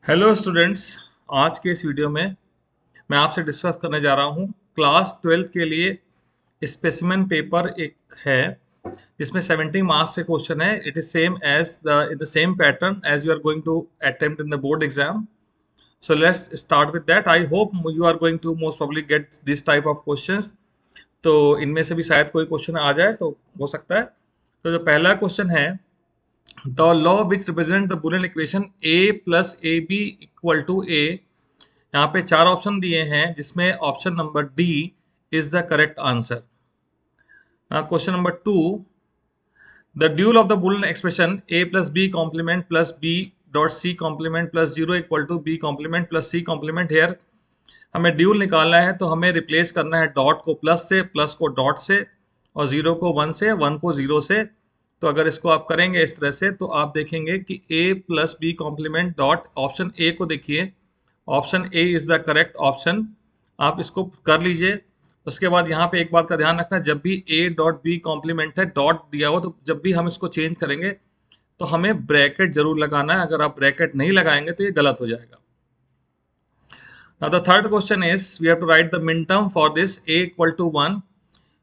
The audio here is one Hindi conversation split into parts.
Hello students. आज के इस वीडियो में मैं आपसे डिस्कस करने जा रहा हूँ क्लास 12 के लिए स्पेसिमेन पेपर एक है जिसमें 70 मार्क्स से क्वेश्चन है। It is same as the same pattern as you are going to attempt in the board exam. So let's start with that. I hope you are going to most probably get this type of questions. तो इनमें से भी शायद कोई क्वेश्चन आ जाए तो हो सकता है। तो जो पहला क्वेश्चन है, the law which represent the Boolean equation a plus A B equal to A. यहाँ पे चार ऑप्शन दिए हैं जिसमें option number D is the correct answer. Question number two, the dual of the Boolean expression a plus B complement plus B dot C complement plus zero equal to B complement plus C complement. Here हमें ड्यूल निकालना है तो हमें रिप्लेस करना है डॉट को प्लस से, प्लस को डॉट से, और जीरो को वन से, वन को जीरो से। तो अगर इसको आप करेंगे इस तरह से तो आप देखेंगे कि a plus B complement dot option A को देखिए, option A is the correct option. आप इसको कर लीजिए। उसके बाद यहाँ पे एक बात का ध्यान रखना, जब भी a डॉट बी कॉम्प्लीमेंट है डॉट दिया हो तो जब भी हम इसको चेंज करेंगे तो हमें ब्रैकेट जरूर लगाना है। अगर आप ब्रैकेट नहीं लगाएंगे तो ये गलत हो जाएगा। Now the third question is we have to write the minterm for this a equal to 1,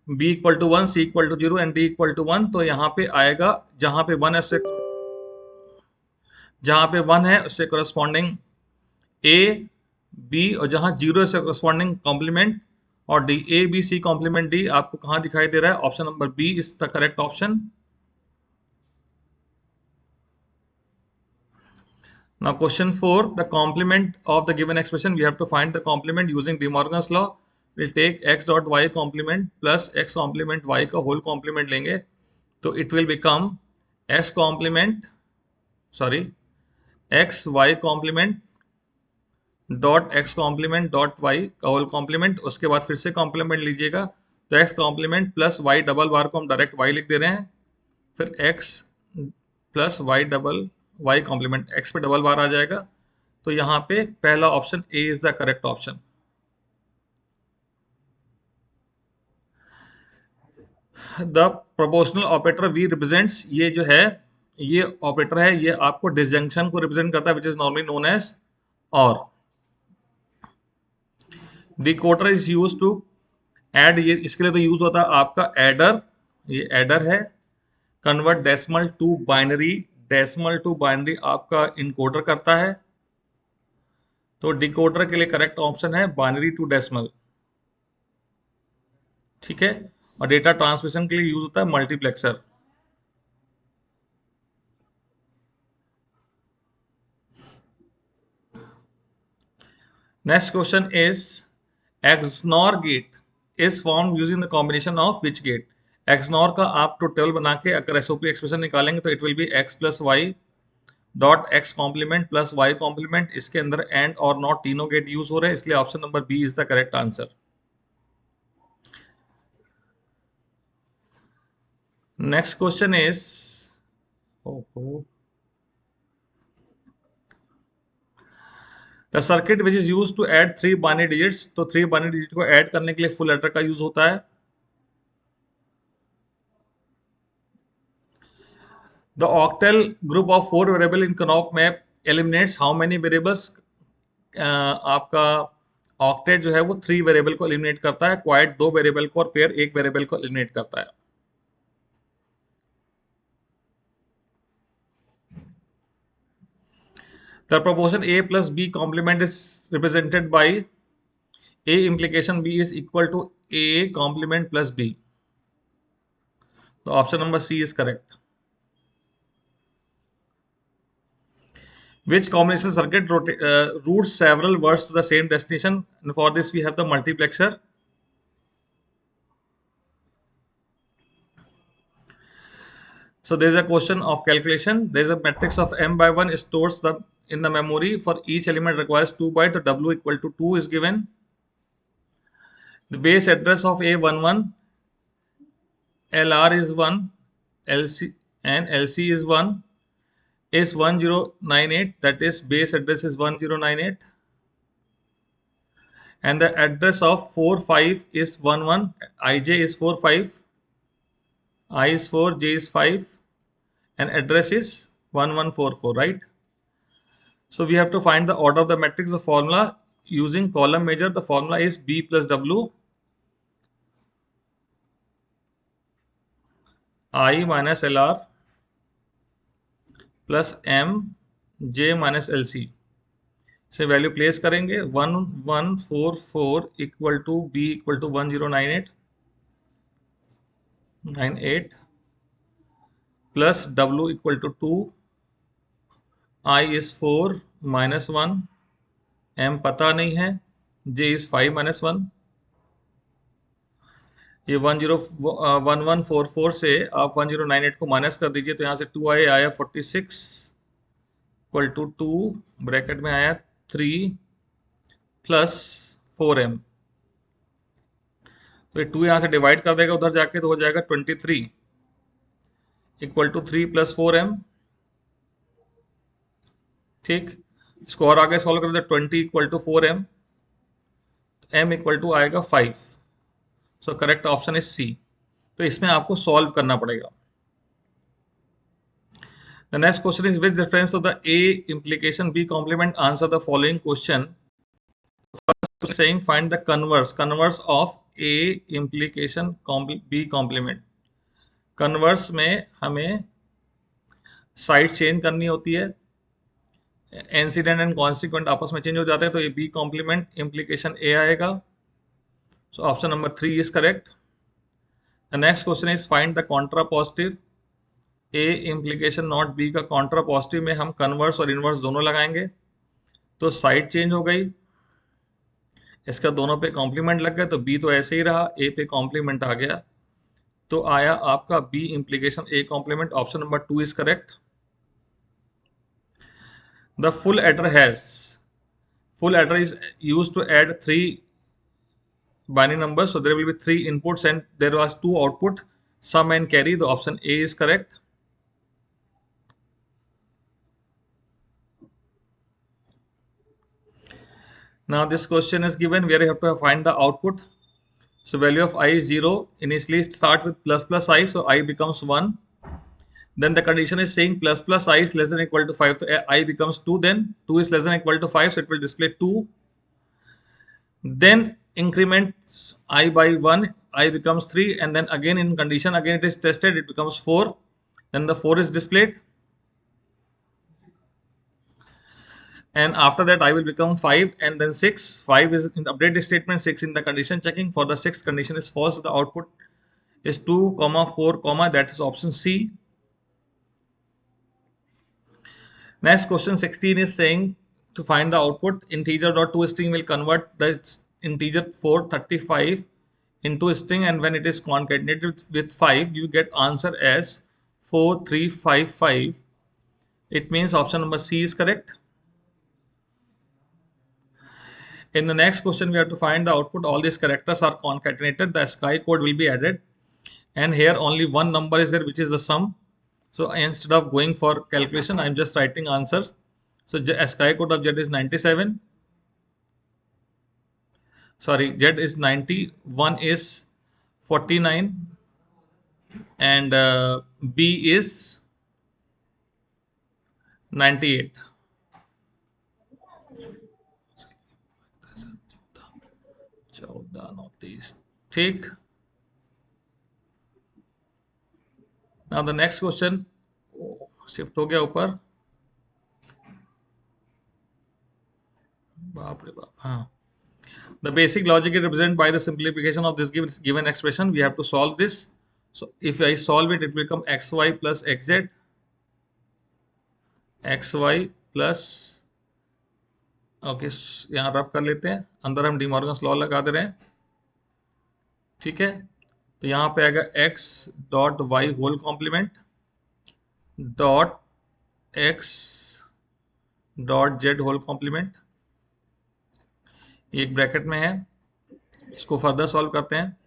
b equal to 1, c equal to 0 and d equal to 1। तो यहाँ पे आएगा जहाँ पे 1 है उससे, जहाँ पे 1 है उससे करस्पॉन्डिंग a b, और जहाँ 0 है उससे करस्पॉन्डिंग कॉम्प्लीमेंट और d। a b c complement d आपको कहाँ दिखाई दे रहा है? Option number B is the correct option. Now question 4, the complement of the given expression, we have to find the complement using De Morgan's law। We'll take x dot y complement plus x complement y का whole complement लेंगे तो it will become x complement, sorry, x y complement dot x complement dot y का होल कॉम्प्लीमेंट। उसके बाद फिर से कॉम्प्लीमेंट लीजिएगा तो x complement plus y double बार को हम डायरेक्ट y लिख दे रहे हैं, फिर x plus Y double Y complement, x पे डबल बार आ जाएगा। तो यहाँ पे पहला option A is the correct option. The proportional operator V represents, ये जो है ये ऑपरेटर है, ये आपको डिसजंक्शन को रिप्रेजेंट करता है which is normally known as OR. Decoder is use to add, ये इसके लिए तो यूज होता है आपका एडर, ये एडर है। Convert decimal to binary, decimal to binary आपका इनकोडर करता है। तो डिकोडर के लिए करेक्ट ऑप्शन है बाइनरी टू डेसिमल, ठीक है। और डेटा ट्रांसमिशन के लिए यूज होता है multiplexer. Next question is XNOR gate is form using the combination of which gate. XNOR का आप टोटल बना के अगर एसओपी एक्सप्रेशन निकालेंगे तो it will be X plus Y dot X complement plus Y complement. इसके अंदर एंड और नॉट तीनों गेट यूज हो रहे हैं, इसलिए option number B is the correct answer. Next question is, the circuit which is use to add three binary digits. तो थ्री बाइनरी डिजिट को ऐड करने के लिए फुल एडर का यूज होता है। The octal group of four variable in कनॉप map eliminates how many variables. आपका ऑक्टेट जो है वो थ्री वेरिएबल को एलिमिनेट करता है, क्वाइट दो वेरिएबल को, और पेयर एक वेरिएबल को एलिमिनेट करता है। The proportion a plus B complement is represented by a implication b is equal to a complement plus b। तो option number C is correct. Which combination circuit routes several words to the same destination? And for this we have the multiplexer। So there is a question of calculation. There is a matrix of m by 1 stores the in the memory. For each element requires 2 bytes. So w equal to 2 is given. The base address of A11, LR is 1, LC and LC is 1, is 1098. That is base address is 1098. And the address of 45 is 11. IJ is 45. I is 4, J is 5, and address is 1144, right? So we have to find the order of the matrix. The formula using column measure, the formula is B plus W I minus LR plus M J minus L C से वैल्यू प्लेस करेंगे 1144 equal to B equal to 1098 plus W equal to 2 I is 4 minus 1 M पता नहीं है जे इज 5 माइनस 1 ये 1144 से आप 1098 को माइनस कर दीजिए तो यहाँ से 2 आया 46 इक्वल टू 2 ब्रैकेट में आया 3 प्लस 4m। तो ये 2 यहाँ से डिवाइड कर देगा उधर जाके तो हो जाएगा 23 इक्वल टू 3 प्लस 4m। ठीक, इसको और आगे सॉल्व कर दे 20 equal to 4m, m equal to आएगा 5। So correct option is C. तो इसमें आपको सॉल्व करना पड़ेगा। The next question is with reference to the A implication B complement answer the following question. First saying find the converse of A implication B complement. Converse में हमें साइड चेंज करनी होती है, इंसिडेंट एंड कॉन्सिक्वेंट आपस में चेंज हो जाते हैं, तो ये बी कॉम्प्लीमेंट इम्प्लीकेशन ए आएगा। So option number 3 is correct. The next question is find the Contra positive A implication not be का कॉन्ट्रा पॉजिटिव में हम कन्वर्स और इनवर्स दोनों लगाएंगे, तो साइड चेंज हो गई, इसका दोनों पे कॉम्प्लीमेंट लग गया, तो बी तो ऐसे ही रहा, ए पे कॉम्प्लीमेंट आ गया, तो आया आपका B implication A complement. Option number 2 is correct. The full adder is used to add 3 binary numbers, so there will be 3 inputs and there was 2 output, sum and carry. The option A is correct. Now this question is given where you have to find the output. So value of I is 0. Initially start with plus plus I, so I becomes 1. Then the condition is saying plus plus I is less than or equal to 5, so I becomes 2. Then 2 is less than or equal to 5, so it will display 2. Then increments I by 1, I becomes 3, and then again in condition again it is tested, it becomes 4. Then the 4 is displayed, and after that I will become 5 and then 6. 5 is in the update statement, 6 in the condition checking. For the 6th condition is false, the output is 2 comma 4 comma, that is option C. Next question 16 is saying to find the output. Integer dot to string will convert the integer 435 into string, and when it is concatenated with 5 you get answer as 4355. It means option number C is correct. In the next question we have to find the output. All these characters are concatenated, the ASCII code will be added, and here only one number is there, which is the sum. So instead of going for calculation, I am just writing answers. So ASCII code of Z is 97. Sorry, Z is 90, 1 is 49, and B is 98. ठीक। Now the next question, shift हो गया ऊपर, बाप रे बाप, हाँ। The basic logic is represented by the simplification of this given expression. We have to solve this. So if I solve it, it will become xy plus xz, xy plus, okay यहाँ रब कर लेते हैं, अंदर हम डिमॉर्गन्स लॉ लगा दे रहे हैं, ठीक है। तो यहाँ पे आएगा x dot Y whole complement dot x dot Z whole complement, एक ब्रैकेट में है, इसको फर्दर सॉल्व करते हैं,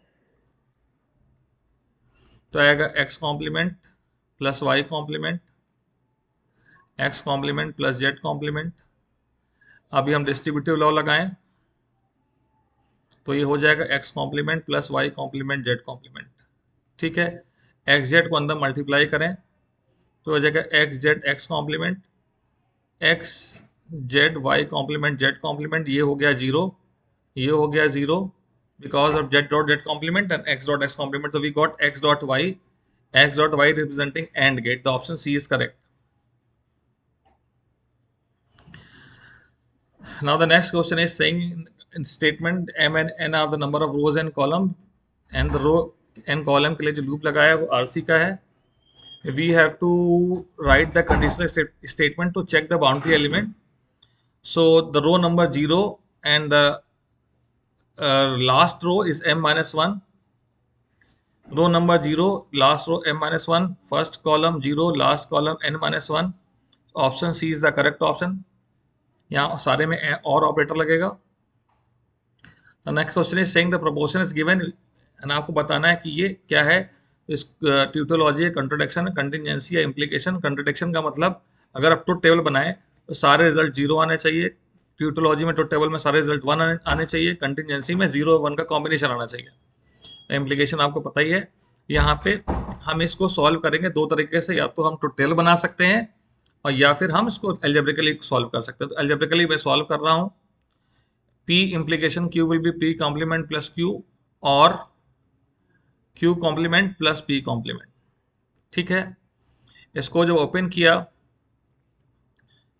तो आएगा x complement plus y complement, x complement plus z complement. अभी हम डिस्ट्रीब्यूटिव लॉ लगाएं तो ये हो जाएगा x complement plus y complement z complement, ठीक है। x z को अंदर मल्टीप्लाई करें तो हो जाएगा x z x complement, x Z Y complement Z complement, ये हो गया जीरो, ये हो गया zero because of Z dot Z complement and X dot X complement, तो we got X dot Y representing AND gate, the option C is correct. Now the next question is saying in statement m and n are the number of rows and column, and the row and column के लिए जो loop लगाया है वो RC का है. We have to write the conditional statement to check the boundary element. So the row number 0 and the last row is m minus 1. Row number 0, last row m minus 1, first column 0, last column n minus 1. Option C is the correct option. यहाँ सारे में और ऑपरेटर लगेगा. The next question is saying the proportion is given, and आपको बताना है कि ये क्या है. इस ट्यूटोलॉजी, कंट्रोडिक्शन, कंटिजेंसी या इम्प्लीकेशन. कंट्रोडिक्शन का मतलब अगर आप ट्रुथ टेबल बनाए तो सारे रिजल्ट जीरो आने चाहिए. ट्यूटोलॉजी में ट्रुथ टेबल में सारे रिजल्ट वन आने चाहिए. कंटिजेंसी में जीरो वन का कॉम्बिनेशन आना चाहिए. इम्प्लीकेशन आपको पता ही है. यहाँ पे हम इसको सॉल्व करेंगे दो तरीके से, या तो हम ट्रुथ टेबल बना सकते हैं और या फिर हम इसको एल्जेब्रिकली सॉल्व कर सकते हैं. तो एल्जेब्रिकली मैं सॉल्व कर रहा हूँ. P implication Q will be P complement plus Q और Q complement plus P complement. ठीक है, इसको जब ओपन किया,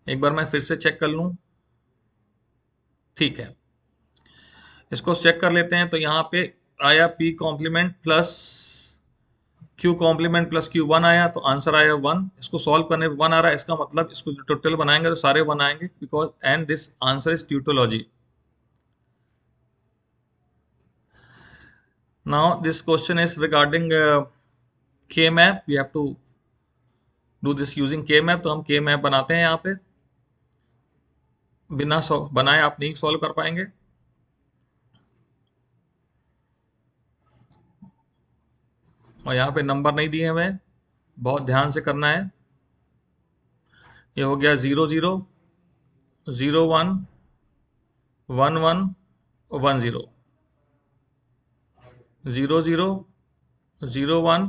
एक बार मैं फिर से चेक कर लूं. ठीक है, इसको चेक कर लेते हैं. तो यहाँ पे आया P complement plus Q complement plus Q1 आया, तो आंसर आया 1. इसको सॉल्व करने पे 1 आ रहा है, इसका मतलब इसको जो टोटल बनाएंगे तो सारे 1 आएंगे, because AND this answer is tautology. Now this question is regarding K-map. We have to do this using K-map. तो हम K-map बनाते हैं. यहाँ पे बिना बनाए आप नहीं सॉल्व कर पाएंगे. और यहाँ पे नंबर नहीं दिए हुए, बहुत ध्यान से करना है. ये हो गया 0 0 0 1 1 1 1 0 0 0 0 1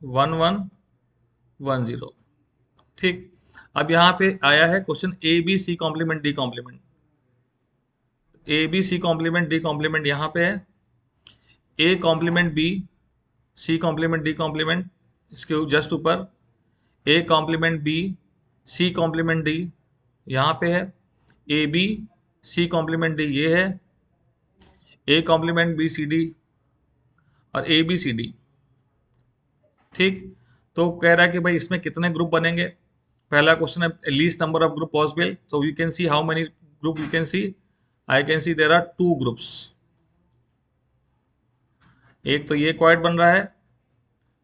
1 1 1 0. ठीक, अब यहाँ पे आया है question A B C complement D complement. A B C complement D complement यहाँ पे है. A complement B, C complement D complement इसके जस्ट ऊपर. A complement B, C complement D यहाँ पे है. A B C complement D ये है. A complement B C D और ए बी सी डी. ठीक, तो कह रहा है कि भाई इसमें कितने ग्रुप बनेंगे. पहला क्वेश्चन है least number of group possible. तो you can see how many group you can see. I can see there are 2 groups. एक तो ये क्वाड बन रहा है,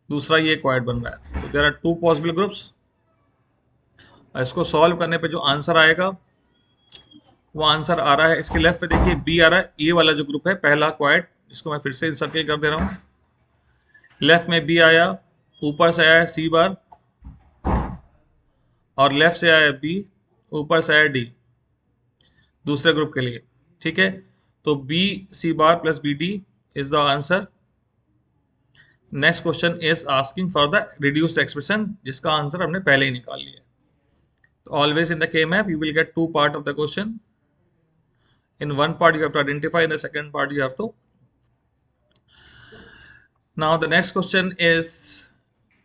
दूसरा ये क्वाड बन रहा है. तो देयर आर 2 पॉसिबल ग्रुप्स. इसको सॉल्व करने पे जो आंसर आएगा वो आंसर आ रहा है इसके लेफ्ट पे. देखिए बी आ रहा है, ये वाला जो ग्रुप है पहला क्वाड, इसको मैं फिर से सर्किल कर दे रहा हूँ. लेफ्ट में बी आया, ऊपर से आया सी बार और लेफ्ट से आया बी, ऊपर से आया डी दूसरे ग्रुप के लिए. ठीक है, तो B C bar plus B D is the answer. Next question is asking for the reduced expression, जिसका आंसर हमने पहले ही निकाल लिया. तो always in the K map you will get 2 part of the question. In one part you have to identify, in the second part you have to. Now the next question is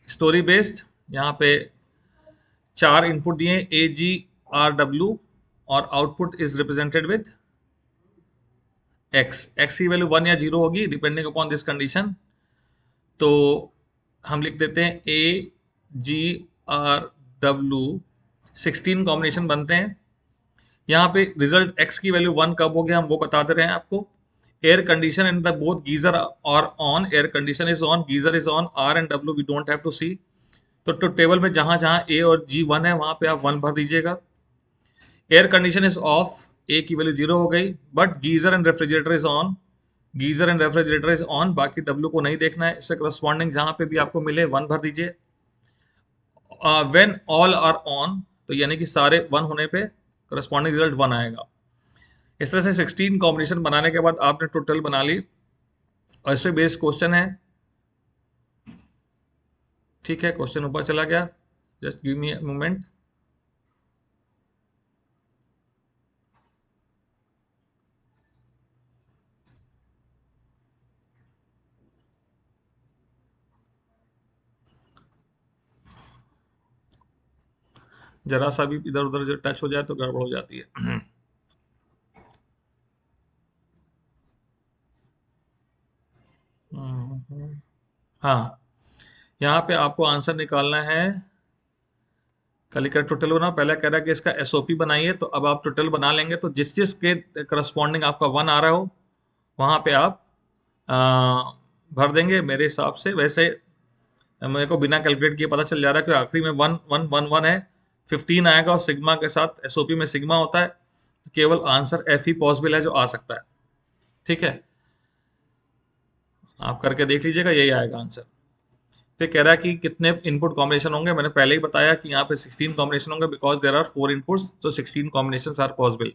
story based. यहाँ पे 4 इनपुट दिए A, G, R, W और output is represented with X. X की वैल्यू 1 या 0 होगी डिपेंडिंग अपॉन दिस कंडीशन. तो हम लिख देते हैं A, G, R, W 16 combination बनते हैं. यहाँ पे रिजल्ट x की वैल्यू 1 कब हो गया हम वो बता दे रहे हैं आपको. Air condition in the both geyser और on. Air condition is on, geyser is on. R and W we don't have to see. तो टेबल में जहां जहां A और G 1 है वहां पे आप 1 भर दीजिएगा. Air condition is of, A की वैल्यू 0 हो गई. But geyser and refrigerator is on, geyser and refrigerator is on. बाकी W को नहीं देखना है. इससे करस्पॉन्डिंग जहां पे भी आपको मिले 1 भर दीजिए. व्हेन ऑल आर ऑन, तो यानी कि सारे 1 होने पे करस्पॉन्डिंग रिजल्ट 1 आएगा. इस तरह से 16 कॉम्बिनेशन बनाने के बाद आपने टोटल बना ली और इस पे बेस्ड क्वेश्चन है. ठीक है, क्वेश्चन ऊपर चला गया. Just give me a moment. जरा सा भी इधर उधर जो टच हो जाए तो गड़बड़ हो जाती है। हाँ, यहाँ पे आपको आंसर निकालना है। खाली का टोटल बना, पहले कह रहा है कि इसका एसओपी बनाइए, तो अब आप टोटल बना लेंगे, तो जिस जिस के करस्पॉन्डिंग आपका वन आ रहा हो वहां पे आप आ, भर देंगे मेरे हिसाब से। वैसे मेरे को बिना कैलकुलेट किए पता चल जा रहा है कि आखिरी में वन वन वन वन है, 15 आएगा और सिग्मा के साथ, एसओपी में सिग्मा होता है, तो केवल आंसर एफ ही पॉसिबल है जो आ सकता है। ठीक है, आप करके देख लीजिएगा, यही आएगा आंसर। फिर कह रहा है कि कितने इनपुट कॉम्बिनेशन होंगे। मैंने पहले ही बताया कि यहाँ पे 16 कॉम्बिनेशन होंगे, बिकॉज देर आर 4 इनपुट्स, तो 16 combination are possible.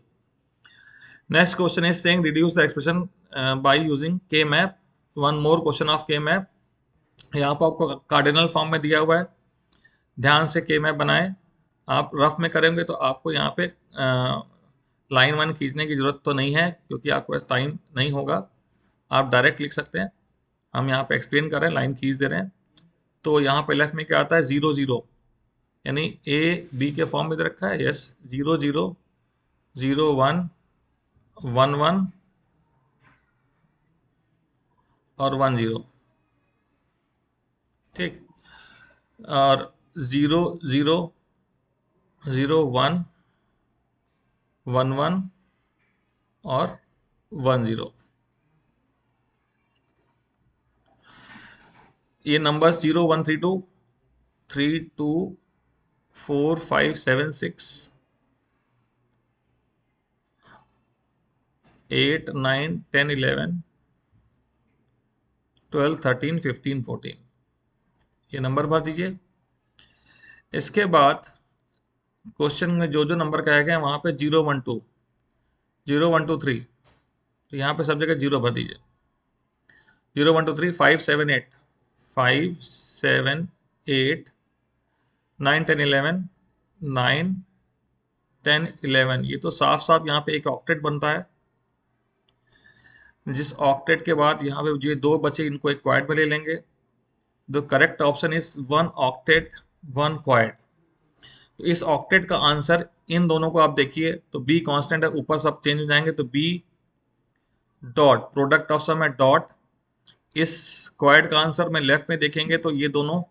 Next question is saying reduce the expression by using K map. One more question of K map. यहाँ पर आपको कार्डिनल फॉर्म में दिया हुआ है, ध्यान से के मैप बनाएं। आप रफ में करेंगे तो आपको यहाँ पे लाइन वन खींचने की जरूरत तो नहीं है, क्योंकि आपके पास टाइम नहीं होगा, आप डायरेक्ट लिख सकते हैं। हम यहाँ पे एक्सप्लेन कर रहे हैं, लाइन खींच दे रहे हैं। तो यहाँ पे लेफ्ट में क्या आता है, 0 0, यानी ए बी के फॉर्म में दे रखा है। यस, 0 0 0 1 1 1 और 1 0। ठीक, और 0 0 0 1 1 1 और 1 0। ये नंबर्स 0 1 3 2 3 2 4 5 7 6 8 9 10 11 12 13 15 14, ये नंबर भर दीजिए। इसके बाद क्वेश्चन में जो जो नंबर कहे गए वहां पे 0 1 2 0 1 2 3, तो यहाँ पे सब जगह 0 भर दीजिए। 0 1 2 3 5 7 8 5 7 8 9 10 11 9 10 11, ये तो साफ साफ यहाँ पे एक ऑक्टेट बनता है। जिस ऑक्टेट के बाद यहाँ पे जो दो बचे इनको एक क्वाड में ले लेंगे। The correct option is 1 octet 1 quad. तो इस ऑक्टेट का आंसर, इन दोनों को आप देखिए तो बी कांस्टेंट है, ऊपर सब चेंज हो जाएंगे, तो B dot product of some है डॉट। इस क्वाड का आंसर में लेफ्ट में देखेंगे तो ये दोनों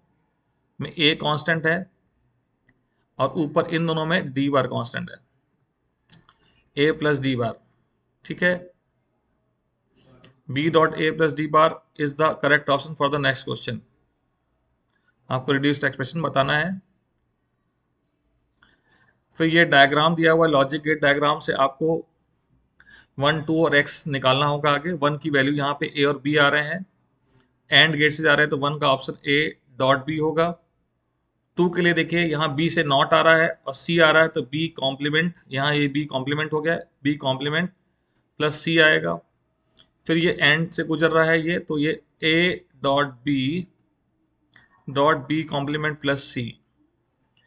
में ए कांस्टेंट है और ऊपर इन दोनों में डी बार कांस्टेंट है, ए प्लस डी बार। ठीक है, B dot A plus D bar is the correct option for the next question. आपको रिड्यूस्ड एक्सप्रेशन बताना है। फिर ये डायग्राम दिया हुआ लॉजिक गेट डायग्राम से आपको 1 2 और x निकालना होगा आगे। 1 की वैल्यू यहाँ पे a और b आ रहे हैं, एंड गेट से जा रहे हैं, तो 1 का ऑप्शन a डॉट बी होगा। 2 के लिए देखिए यहाँ b से नॉट आ रहा है और c आ रहा है, तो b कॉम्प्लीमेंट, यहाँ ये b कॉम्प्लीमेंट हो गया, b कॉम्प्लीमेंट प्लस c आएगा। फिर ये एंड से गुजर रहा है ये, तो ये डॉट बी कॉम्प्लीमेंट प्लस सी,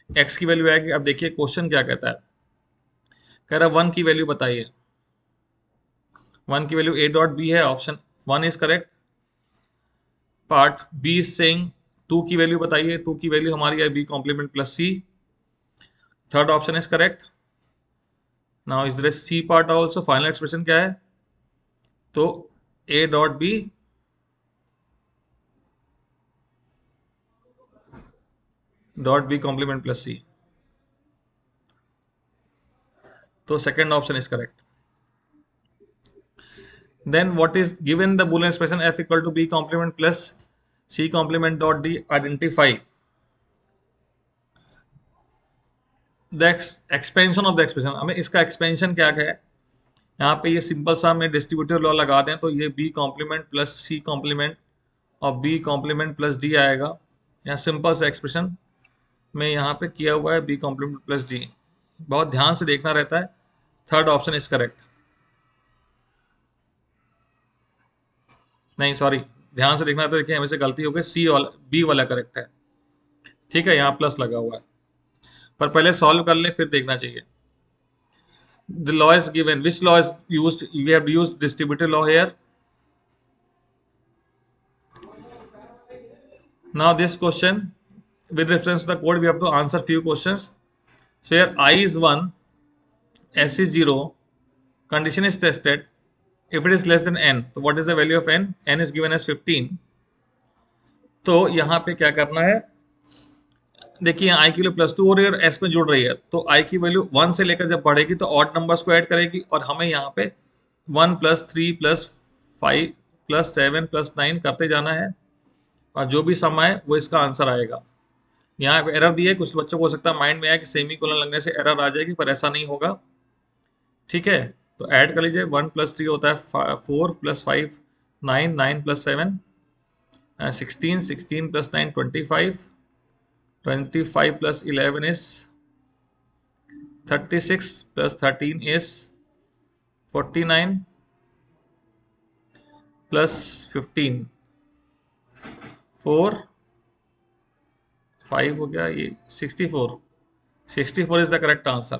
x की वैल्यू आएगी। अब देखिए क्वेश्चन क्या कहता है, कह रहा है 1 की वैल्यू बताइए। 1 की वैल्यू a डॉट बी है, option 1 is correct. Part B is saying 2 की वैल्यू बताइए। 2 की वैल्यू हमारी है B complement plus C, third option is correct. Now is there C part also, final expression क्या है, तो a dot B dot B complement plus C, तो second option is correct. Then what is given the Boolean expression f equal to B complement plus C complement dot D, identify the expansion of the expression. हमें इसका एक्सपेंशन क्या है, यहाँ पे ये सिंपल सा हमें डिस्ट्रीब्यूटिव लॉ लगा दें, तो ये B complement plus C complement और बी कॉम्प्लीमेंट प्लस डी आएगा। यहाँ सिंपल सा एक्सप्रेशन में यहाँ पे किया हुआ है बी कॉम्प्लीमेंट प्लस डी, बहुत ध्यान से देखना रहता है। थर्ड ऑप्शन इज करेक्ट, नहीं सॉरी, ध्यान से देखना, तो देखिए हमें से गलती हो गई, सी वाला बी वाला करेक्ट है। ठीक है, यहाँ प्लस लगा हुआ है, पर पहले सॉल्व कर ले फिर देखना चाहिए। The law is given. Which law is used? We have used distributive law here. Now this question, with reference to the code, we have to answer few questions. So here I is 1, S is 0, condition is tested. If it is less than n, तो what is the value of n? N is given as 15. तो यहाँ पे क्या करना है, देखिए i की वैल्यू +2 हो रही है और s में जुड़ रही है, तो i की वैल्यू 1 से लेकर जब बढ़ेगी तो ऑड नंबर्स को ऐड करेगी, और हमें यहाँ पे 1 + 3 + 5 + 7 + 9 करते जाना है, और जो भी सम आए वो इसका आंसर आएगा। यहाँ पे एरर दी है, कुछ बच्चों को हो सकता है माइंड में आया कि सेमी कोलन लगने से एरर आ जाएगी, पर ऐसा नहीं होगा। ठीक है, तो ऐड कर लीजिए, 1 + 3 होता है 4 + 5 9, 9 + 7 16, 16 + 9 25, 25 + 11 is 36 + 13 is 49 + 15 4 5 हो गया, ये 64 इज द करेक्ट आंसर।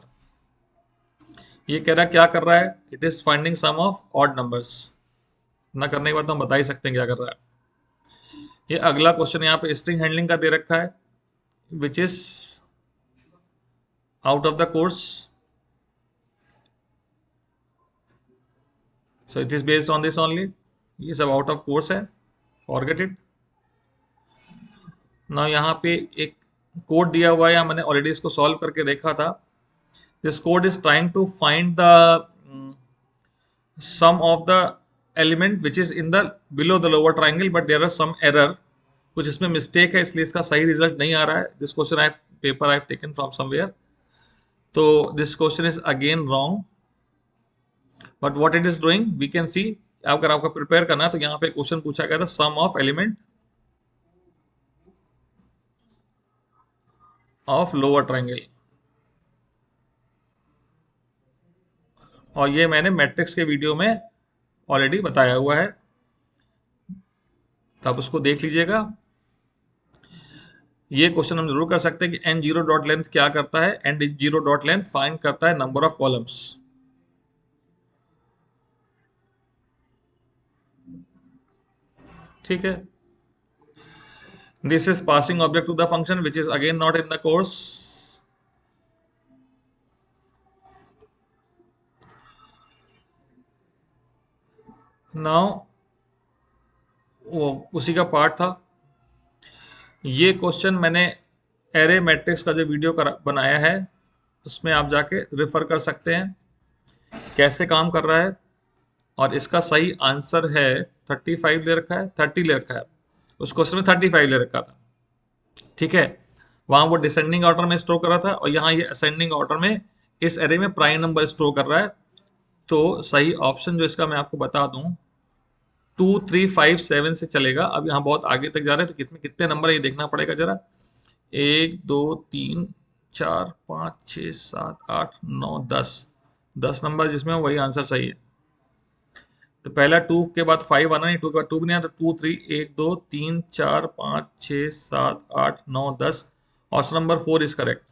ये कह रहा है क्या कर रहा है, it is finding sum of odd numbers. ना करने के बाद तो हम बता ही सकते हैं क्या कर रहा है। ये अगला क्वेश्चन यहाँ पे स्ट्रिंग हैंडलिंग का दे रखा है, which is out of the course, so it is based on this only. ये सब आउट ऑफ कोर्स है, फॉरगेट इट। ना यहाँ पे एक कोड दिया हुआ है, मैंने ऑलरेडी इसको सॉल्व करके देखा था। This code is trying to find the sum of the element which is in the below the lower triangle, but there are some error, कुछ इसमें मिस्टेक है, इसलिए इसका सही रिजल्ट नहीं आ रहा है। This question I paper I have taken from somewhere, तो this question is again wrong, but what it is doing we can see. अगर आपको प्रिपेयर करना है तो यहाँ पे क्वेश्चन पूछा गया था sum of element of lower triangle, और ये मैंने मैट्रिक्स के वीडियो में ऑलरेडी बताया हुआ है, तो आप उसको देख लीजिएगा। ये क्वेश्चन हम जरूर कर सकते हैं कि n जीरो डॉट लेंथ क्या करता है, n zero dot length find करता है नंबर ऑफ कॉलम्स। ठीक है, this is passing object to the function which is again not in the course. Now वो उसी का पार्ट था। ये क्वेश्चन मैंने एरे मैट्रिक्स का जो वीडियो बनाया है उसमें आप जाके रेफर कर सकते हैं कैसे काम कर रहा है, और इसका सही आंसर है 35 ले रखा है, 30 ले रखा है, उस क्वेश्चन में 35 ले रखा था। ठीक है, वहां वो डिसेंडिंग ऑर्डर में स्टोर कर रहा था, और यहाँ ये असेंडिंग ऑर्डर में इस एरे में प्राइम नंबर स्टोर कर रहा है। तो सही ऑप्शन जो इसका मैं आपको बता दूं 2 3 5 7 से चलेगा। अब यहाँ बहुत आगे तक जा रहे हैं, तो किसमें कितने नंबर है ये देखना पड़ेगा जरा। 1 2 3 4 5 6 7 8 9 10 नंबर जिसमें वही आंसर सही है। तो पहला 2 के बाद 5 आना नहीं, 2 के बाद 2 भी नहीं आया, तो 2 3 1 2 3 4 5 6 7 8 9 10, option number 4 is correct,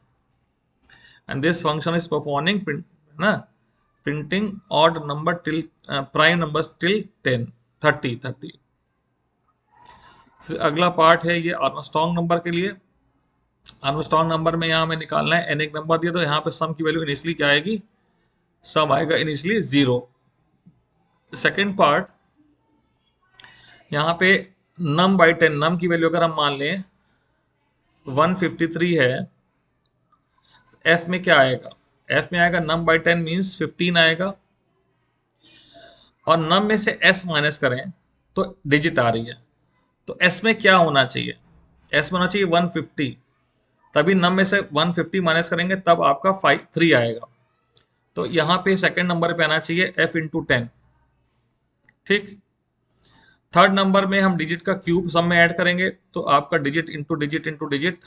and this function is performing ना printing odd number till prime number till 10 30। फिर अगला पार्ट है ये आर्मस्ट्रॉन्ग नंबर के लिए। आर्मस्ट्रॉन्ग नंबर में यहाँ हमें निकालना है, n एक नंबर दिया, तो यहाँ पे सम की वैल्यू इनिशियली क्या आएगी, सम आएगा इनिशियली 0। सेकेंड पार्ट, यहाँ पे num by 10, num की वैल्यू अगर हम मान लें 153 है, f में क्या आएगा, f में आएगा num by 10 मीन्स 15 आएगा, और num में से s माइनस करें तो डिजिट आ रही है, तो s में क्या होना चाहिए, s में होना चाहिए 150, तभी num में से 150 माइनस करेंगे तब आपका 3 आएगा, तो यहाँ पे सेकंड नंबर पे आना चाहिए f इंटू 10। ठीक, थर्ड नंबर में हम डिजिट का क्यूब सम में ऐड करेंगे, तो आपका digit into digit into digit.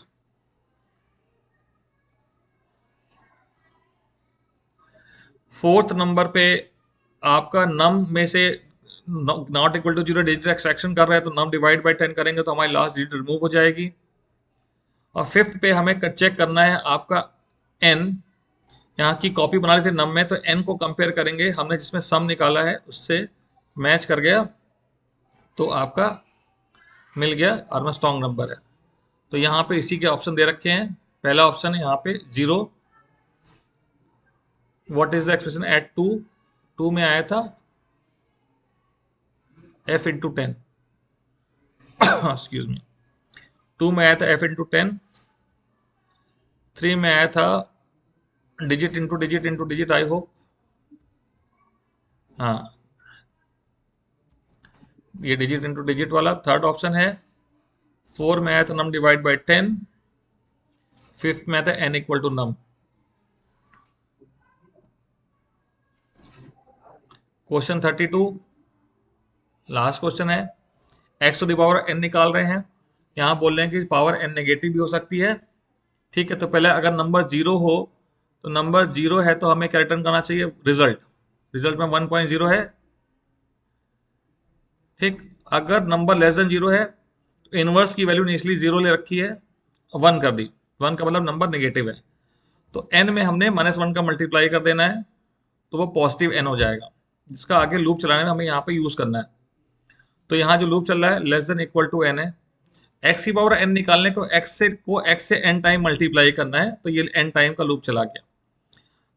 Fourth number पे आपका नम में से not equal to 0 digit extraction कर रहा है, तो नम डिवाइड बाय 10 करेंगे तो हमारी लास्ट डिजिट रिमूव हो जाएगी। और फिफ्थ पे हमें चेक करना है आपका n, यहाँ की कॉपी बना ली थी नम में, तो n को कंपेयर करेंगे, हमने जिसमें सम निकाला है उससे मैच कर गया तो आपका मिल गया आर्मस्ट्रॉन्ग नंबर है। तो यहाँ पे इसी के ऑप्शन दे रखे हैं, पहला ऑप्शन है यहाँ पे 0, what is the expression at 2? 2 में आया था f इंटू 10, एक्सक्यूज मी, 2 में आया था f इंटू 10, 3 में आया था digit into digit into digit, I hope. हाँ, ये डिजिट इंटू डिजिट वाला थर्ड ऑप्शन है। 4 में आया था नम डिवाइड बाई 10, फिफ्थ में आया था n equal to num. Question 32 last question है। x to the power n निकाल रहे हैं। यहाँ बोल रहे हैं कि पावर n नेगेटिव भी हो सकती है। ठीक है, तो पहले अगर नंबर जीरो हो तो नंबर जीरो है तो हमें क्या रिटर्न करना चाहिए? रिजल्ट। रिजल्ट में 1.0 है। ठीक, अगर नंबर लेस देन जीरो है तो इनवर्स की वैल्यू इनिशियली जीरो ले रखी है, 1 कर दी। 1 का मतलब नंबर नेगेटिव है, तो n में हमने -1 का मल्टीप्लाई कर देना है, तो वो पॉजिटिव n हो जाएगा, जिसका आगे लूप चलाने में हमें यहाँ पे यूज करना है। तो यहाँ जो लूप चल रहा है less than equal to n है। x की पावर n निकालने को x से n टाइम मल्टीप्लाई करना है, तो ये n टाइम का लूप चला गया।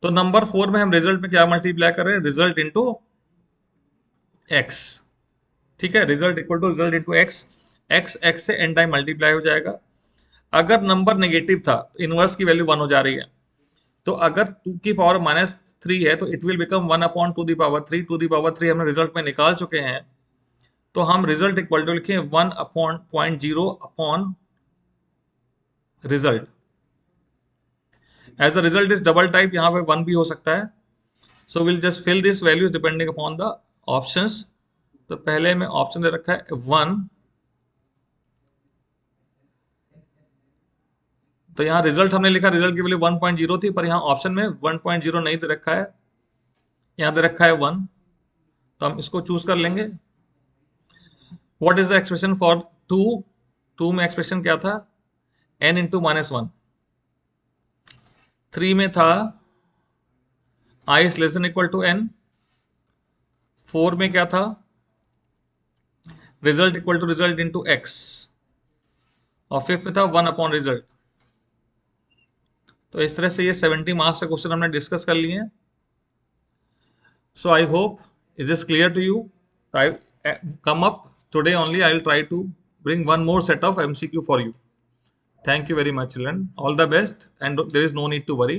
तो नंबर 4 में हम रिजल्ट में क्या मल्टीप्लाई कर रहे हैं? Result into x. ठीक है, result equal to result into x. X से n टाइम मल्टीप्लाई हो जाएगा। अगर नंबर नेगेटिव था तो इनवर्स की वैल्यू 1 हो जा रही है, तो अगर 2 की पावर -3 है तो it will become 1 upon 2 the power 3। 2 the power 3 हमने रिजल्ट में निकाल चुके हैं, तो हम रिजल्ट इक्वल टू लिखें 1 upon 0.0 upon result. As the result is double type, यहाँ पे 1 भी हो सकता है। So will just fill this values depending upon the options. तो पहले में ऑप्शन दे रखा है 1, तो यहाँ रिजल्ट हमने लिखा, रिजल्ट की वैल्यू 1.0 थी, पर यहाँ ऑप्शन में 1.0 नहीं दे रखा है, यहाँ दे रखा है 1, तो हम इसको चूज कर लेंगे। What is the expression for 2? 2 में एक्सप्रेशन क्या था? n into -1। 3 में था i is less than equal to n। 4 में क्या था? Result equal to result into x. और 5th में था 1 अपॉन रिजल्ट। तो इस तरह से ये 70 मार्क्स के क्वेश्चन हमने डिस्कस कर लिए हैं। So I hope is this clear to you? I come up today only I will try to bring one more set of MCQ for you. Thank you very much, children. All the best, and there is no need to worry.